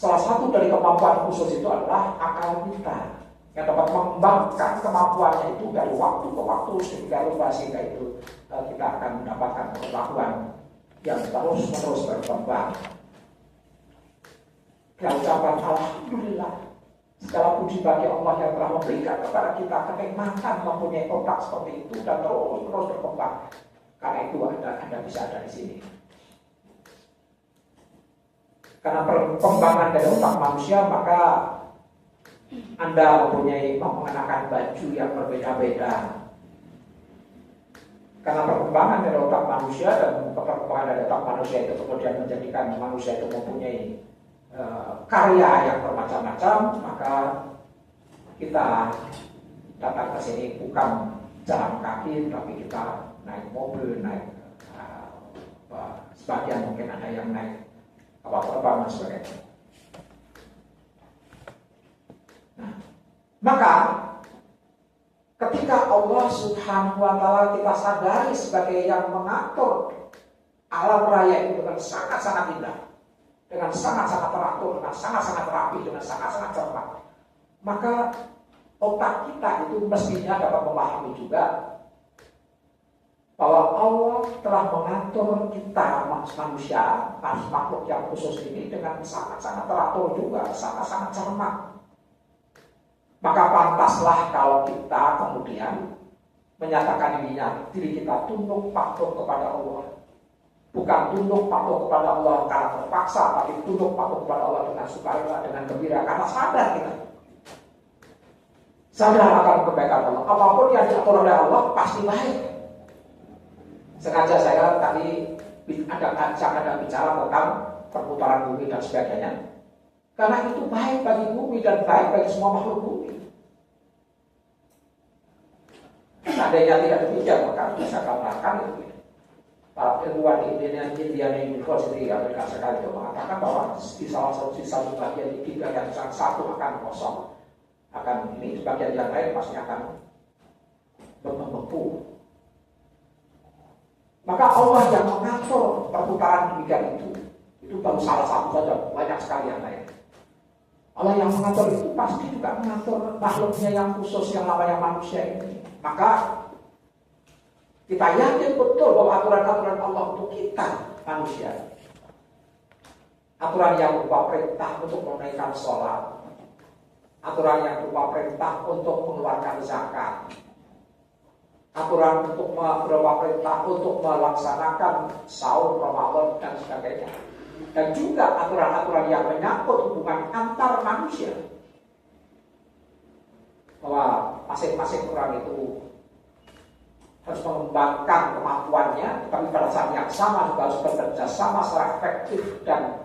Salah satu dari kemampuan khusus itu adalah akal kita yang dapat mengembangkan kemampuannya itu dari waktu ke waktu sehingga itu kita akan mendapatkan pengetahuan yang terus-menerus berkembang. Dengan ucapan alhamdulillah, segala puji bagi Allah yang telah memberikan kepada kita kenikmatan mempunyai otak seperti itu dan terus-menerus berkembang. Karena itu Anda bisa ada di sini. Karena perkembangan dari otak manusia, maka Anda mempunyai mengenakan baju yang berbeda-beda. Karena perkembangan dari otak manusia dan perkembangan dari otak manusia itu kemudian menjadikan manusia itu mempunyai karya yang bermacam-macam, maka kita datang ke sini bukan jalan kaki, tapi kita naik mobil, naik sebagian mungkin ada yang naik kapal terbang dan sebagainya. Nah, maka ketika Allah Subhanahu wa Ta'ala kita sadari sebagai yang mengatur alam raya itu dengan sangat-sangat indah, dengan sangat-sangat teratur, dengan sangat-sangat rapi, dengan sangat-sangat cermat, maka otak kita itu mestinya dapat memahami juga bahwa Allah telah mengatur kita manusia, makhluk yang khusus ini dengan sangat-sangat teratur juga, sangat-sangat cermat. Maka pantaslah kalau kita kemudian menyatakan diri kita tunduk patuh kepada Allah. Bukan tunduk patuh kepada Allah karena terpaksa, tapi tunduk patuh kepada Allah dengan sukarela, dengan gembira, karena sadar kita. Sadar akan kebaikan Allah. Apapun yang diatur oleh Allah pasti baik. Sengaja saya tadi ada bicara tentang perputaran bumi dan sebagainya. Karena itu baik bagi bumi dan baik bagi semua makhluk bumi. Seandainya tidak demikian, maka bisa katakan itu. Para ilmuwan di Indiana University Amerika Serikat itu mengatakan bahwa di salah satu bagian di bagian satu akan kosong, akan ini, bagian yang lain pasti akan membeku. Maka Allah yang mengatur perputaran demikian itu baru salah satu saja, banyak sekali yang lain. Allah yang mengatur itu pasti juga mengatur makhluknya yang khusus yang namanya manusia ini. Maka kita yakin betul bahwa aturan-aturan Allah untuk kita manusia, aturan yang berupa perintah untuk menunaikan sholat, aturan yang berupa perintah untuk mengeluarkan zakat, aturan untuk berupa perintah untuk melaksanakan saum Ramadan dan sebagainya, dan juga aturan-aturan yang menyangkut hubungan antar manusia, bahwa masing-masing orang itu harus mengembangkan kemampuannya, tapi pada saat yang sama juga harus bekerja sama secara efektif dan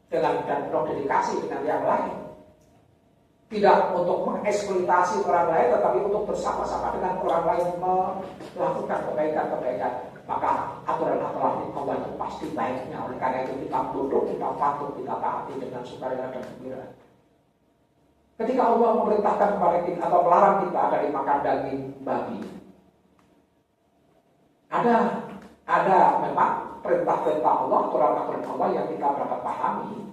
penuh dedikasi dengan yang lain. Tidak untuk mengeksploitasi orang lain, tetapi untuk bersama-sama dengan orang lain melakukan kebaikan-kebaikan. Maka aturan-aturan Allah itu pasti baiknya. Oleh karena itu kita duduk, kita patuh, kita taati dengan sukarela dan gembira. Ketika Allah memerintahkan kepada kita atau melarang kita dari makan daging babi, ada memang perintah-perintah Allah, aturan-aturan Allah yang kita dapat pahami.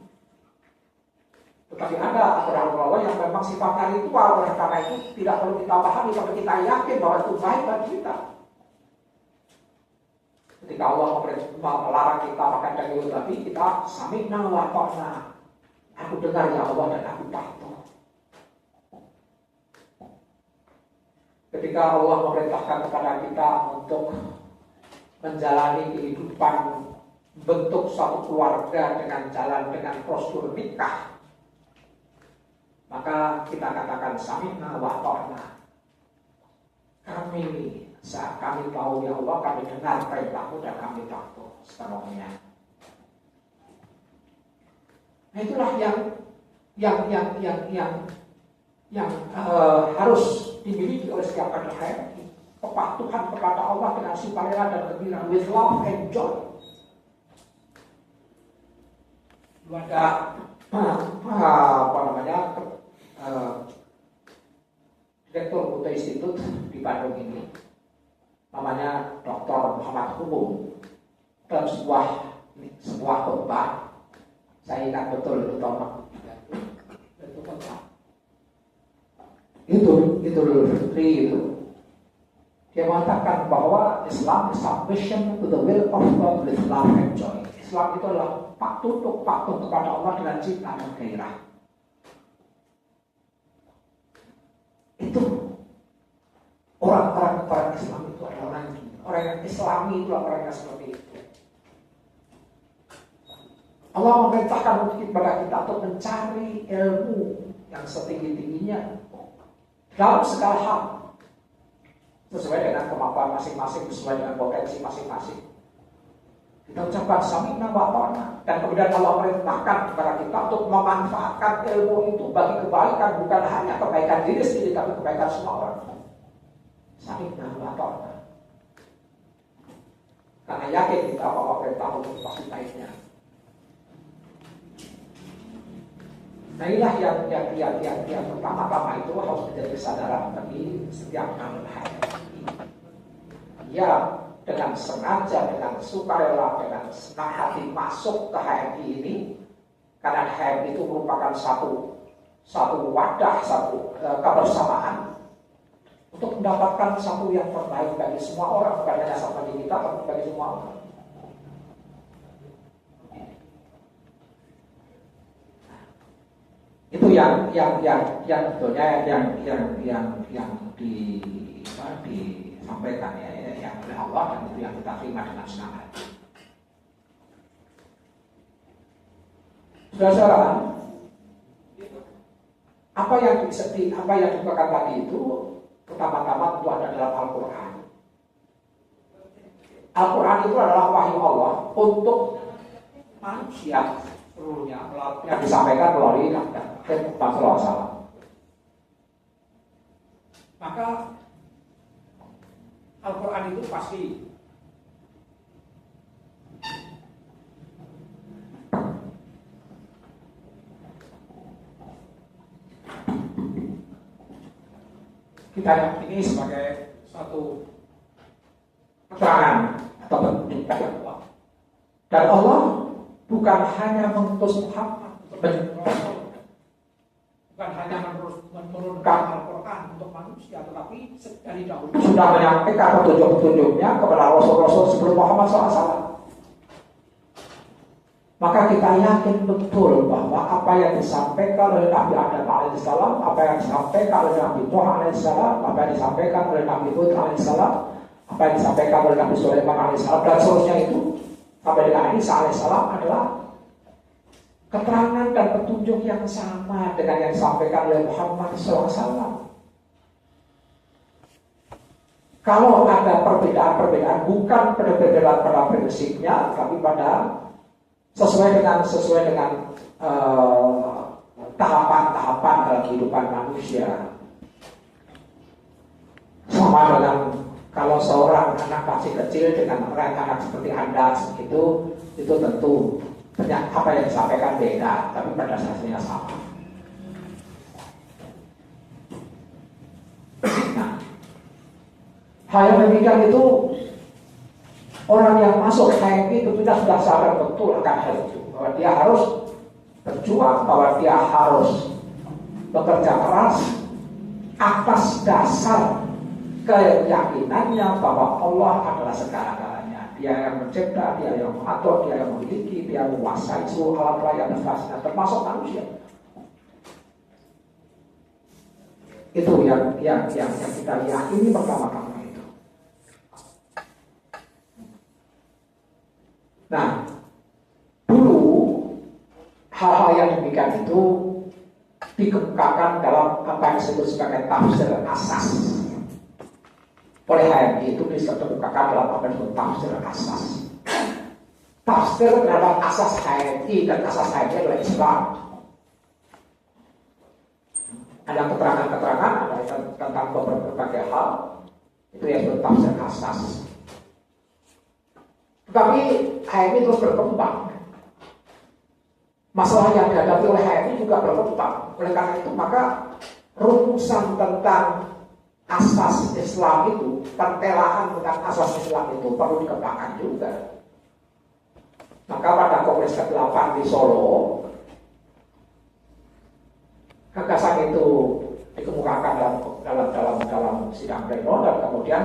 Tetapi ada aturan Allah yang memang sifatnya ritual, oleh karena itu tidak perlu kita pahami, tapi kita yakin bahwa itu baik bagi kita. Ketika Allah melarang kita makan daging babi, kita sami'na wa ata'na. Aku dengar ya Allah dan aku patuh. Ketika Allah memerintahkan kepada kita untuk menjalani kehidupan bentuk suatu keluarga dengan jalan dengan prosedur nikah, maka kita katakan sami'na wa ata'na. Kami tahu ya Allah, kami dengar perintahmu dan kami patuh sepenuhnya. Nah, itulah yang harus dimiliki oleh setiap kader, kepatuhan kepada Allah dengan sukarela dan gembira, with love and joy. Ada Direktur Buddha Institute di Bandung ini, namanya Dr. Muhammad Hubung, dalam sebuah khutbah, saya ingat betul itu tahun mutlak. Itu Fitri itu. Dia mengatakan bahwa Islam is submission to the will of God with love and joy. Islam itu adalah patuh kepada Allah dengan cinta dan gairah. Itu orang Islam itu adalah orang yang Islami, itu orang yang seperti itu. Allah memerintahkan kepada kita untuk mencari ilmu yang setinggi-tingginya dalam segala hal, sesuai dengan kemampuan masing-masing, sesuai dengan potensi masing-masing. Kita ucapkan sami'na wa ta'na, dan kemudian Allah merintahkan kepada kita untuk memanfaatkan ilmu itu bagi kebaikan, bukan hanya kebaikan diri sendiri, tapi kebaikan semua orang. Sami'na wa ta'na. Karena yakin kita bahwa perintah itu pasti baiknya. Nah inilah yang pertama-tama itu harus menjadi kesadaran bagi setiap anak HMI. Ya, dengan sengaja, dengan sukarela, dengan senang hati masuk ke HMI ini, karena HMI itu merupakan satu wadah, satu kebersamaan untuk mendapatkan satu yang terbaik bagi semua orang, bukan hanya sama bagi kita, tapi bagi semua orang. Itu yang sebetulnya yang disampaikan yang oleh Allah, dan itu yang kita terima dengan senang hati. Saudara-saudara, apa yang dibukakan tadi itu pertama-tama itu ada dalam Al-Quran. Al-Quran itu adalah wahyu Allah untuk manusia seluruhnya, yang disampaikan melalui Muhammad SAW. Maka Al-Quran itu pasti kita yakini sebagai suatu keterangan atau petunjuk dari Allah. Dan Allah bukan hanya mengutus Muhammad untuk menjadi rasul, bukan hanya menurunkan Al-Quran untuk manusia, tetapi dari dahulu sudah menyampaikan petunjuk-petunjuknya kepada Rasul-Rasul sebelum Muhammad SAW. Maka kita yakin betul bahwa apa yang disampaikan oleh Nabi Adam AS, apa yang disampaikan oleh Nabi Nuh AS, apa yang disampaikan oleh Nabi Hud AS, apa yang disampaikan oleh Nabi Sulaiman AS, dan seterusnya itu sampai dengan Isa AS adalah keterangan dan petunjuk yang sama dengan yang disampaikan oleh Muhammad SAW. Kalau ada perbedaan-perbedaan, bukan perbedaan pada prinsipnya, tapi pada sesuai dengan tahapan-tahapan dalam kehidupan manusia. Sama dengan kalau seorang anak masih kecil dengan orang anak seperti Anda, itu tentu apa yang disampaikan beda, tapi pada dasarnya sama. Nah, hal yang demikian itu orang yang masuk ke HMI tentunya sudah sadar betul akan hal itu, bahwa dia harus berjuang, bahwa dia harus bekerja keras atas dasar keyakinannya bahwa Allah adalah segala-galanya. Dia yang mencipta, dia yang mengatur, dia yang memiliki, dia yang menguasai seluruh alam raya dan sebagainya, termasuk manusia. Itu yang kita yakini pertama-tama itu. Nah, dulu hal-hal yang demikian itu dikemukakan dalam apa yang disebut sebagai tafsir asas. Oleh HMI itu dikemukakan dalam apa yang disebut tafsir asas. Tafsir dalam asas HMI, dan asas HMI adalah Islam. Ada keterangan-keterangan, ada tentang berbagai hal, itu yang disebut tafsir asas. Tetapi HMI terus berkembang. Masalah yang dihadapi oleh HMI juga berkembang. Oleh karena itu maka rumusan tentang asas Islam itu, pentelaan tentang asas Islam itu perlu dikembangkan juga. Maka pada Kongres ke-8 di Solo, gagasan itu dikemukakan dalam sidang pleno dan kemudian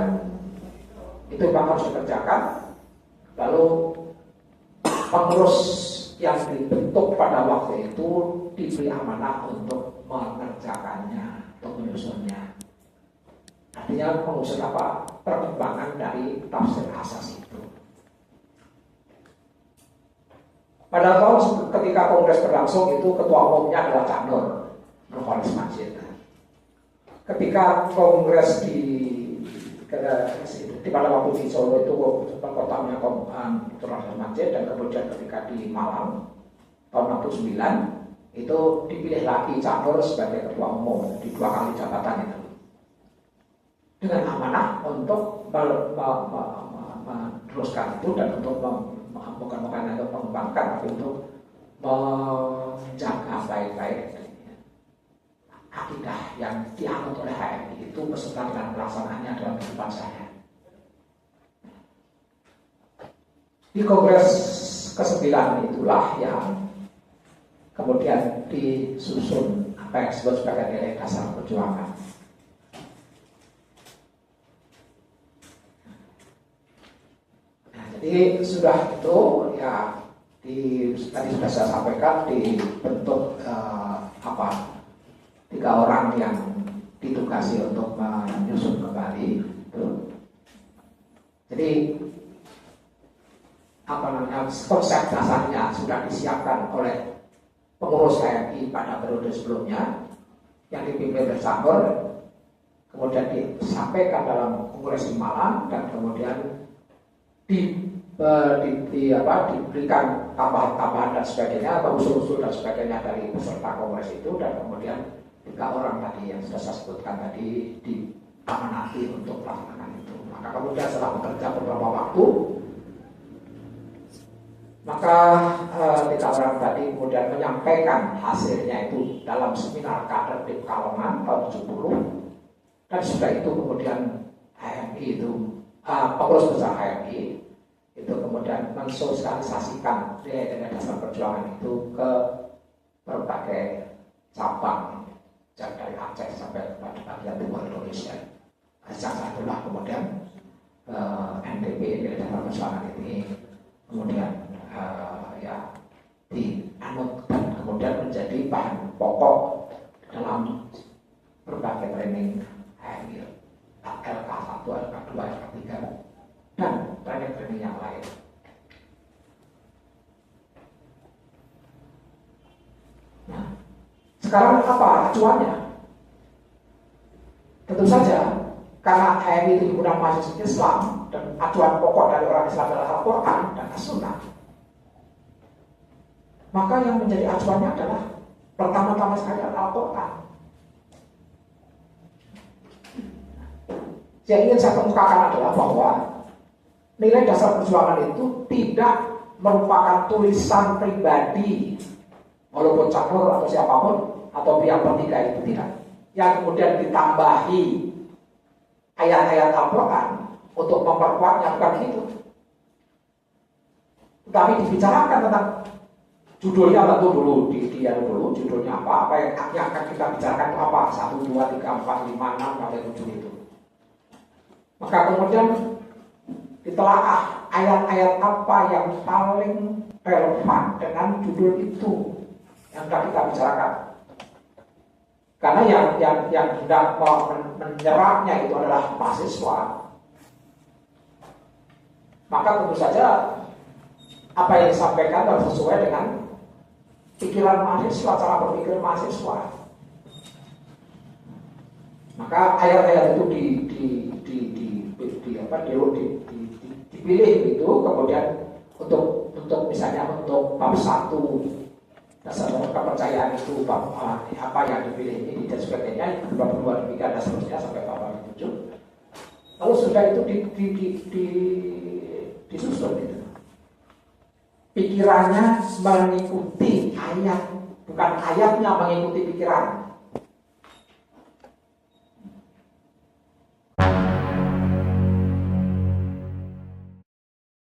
itu memang harus dikerjakan. Lalu pengurus yang dibentuk pada waktu itu diberi amanah untuk mengerjakannya, untuk menyusunnya. Artinya mengusut apa? Perkembangan dari tafsir asas itu. Pada tahun ketika kongres berlangsung itu ketua umumnya adalah Cak Nur Nurholis Majid. Ketika kongres pada waktu di Solo itu kotanya Nurholis Majid, dan kemudian ketika di Malang tahun 69 itu dipilih lagi Cak Nur sebagai ketua umum di 2 kali jabatan itu, dengan amanah untuk meneruskan itu dan untuk bukan untuk mengembangkan, tapi untuk menjaga baik-baik akidah yang dianut oleh HMI itu beserta dengan pelaksanaannya dalam kehidupan saya. Di kongres ke-9 itulah yang kemudian disusun apa yang disebut sebagai nilai dasar perjuangan. Jadi sudah itu ya tadi sudah saya sampaikan dibentuk 3 orang yang ditugasi untuk menyusun kembali itu. Jadi konsep dasarnya sudah disiapkan oleh pengurus HMI pada periode sebelumnya yang dipimpin oleh Cak Nur, kemudian disampaikan dalam kongres di Malang, dan kemudian diberikan tambahan-tambahan dan sebagainya, atau usul-usul dan sebagainya dari peserta kongres itu, dan kemudian 3 orang tadi yang sudah saya sebutkan tadi diamanati untuk melaksanakan itu. Maka kemudian setelah bekerja beberapa waktu, maka 3 orang tadi kemudian menyampaikan hasilnya itu dalam seminar kader di Pekalongan tahun 70, dan sudah itu kemudian HMI itu pengurus besar HMI itu kemudian mensosialisasikan nilai-nilai dasar perjuangan itu ke berbagai cabang dari Aceh sampai kepada bagian timur Indonesia. Yang satulah kemudian NDP, nilai dasar perjuangan ini kemudian dianut dan kemudian menjadi bahan pokok dalam berbagai training HMI, LK1, LK2, LK3 dan training yang lain. Nah, sekarang apa acuannya? Tentu saja karena HMI itu himpunan mahasiswa Islam dan acuan pokok dari orang Islam adalah Al-Quran dan As-Sunnah, maka yang menjadi acuannya adalah pertama-tama sekali adalah Al-Quran. Yang ingin saya kemukakan adalah bahwa nilai dasar perjuangan itu tidak merupakan tulisan pribadi, walaupun Cak Nur atau siapapun atau pihak bertiga itu tidak, yang kemudian ditambahi ayat-ayat Al-Quran untuk memperkuatnya, bukan itu. Tetapi dibicarakan tentang judulnya tentu dulu, dulu judulnya apa yang akan kita bicarakan itu apa, 1, 2, 3, 4, 5, 6, sampai 7 itu. Maka kemudian ditelaah ayat-ayat apa yang paling relevan dengan judul itu yang akan kita bicarakan. Karena yang hendak menyerapnya itu adalah mahasiswa, maka tentu saja apa yang disampaikan harus sesuai dengan pikiran mahasiswa, cara berpikir mahasiswa. Maka ayat-ayat itu dipilih itu kemudian untuk misalnya untuk bab 1 dasar kepercayaan itu, bab apa yang dipilih ini dan sebagainya, bab 2 demikian dan seterusnya sampai bab 7. Lalu sudah itu disusun itu. Pikirannya mengikuti ayat, bukan ayatnya mengikuti pikiran.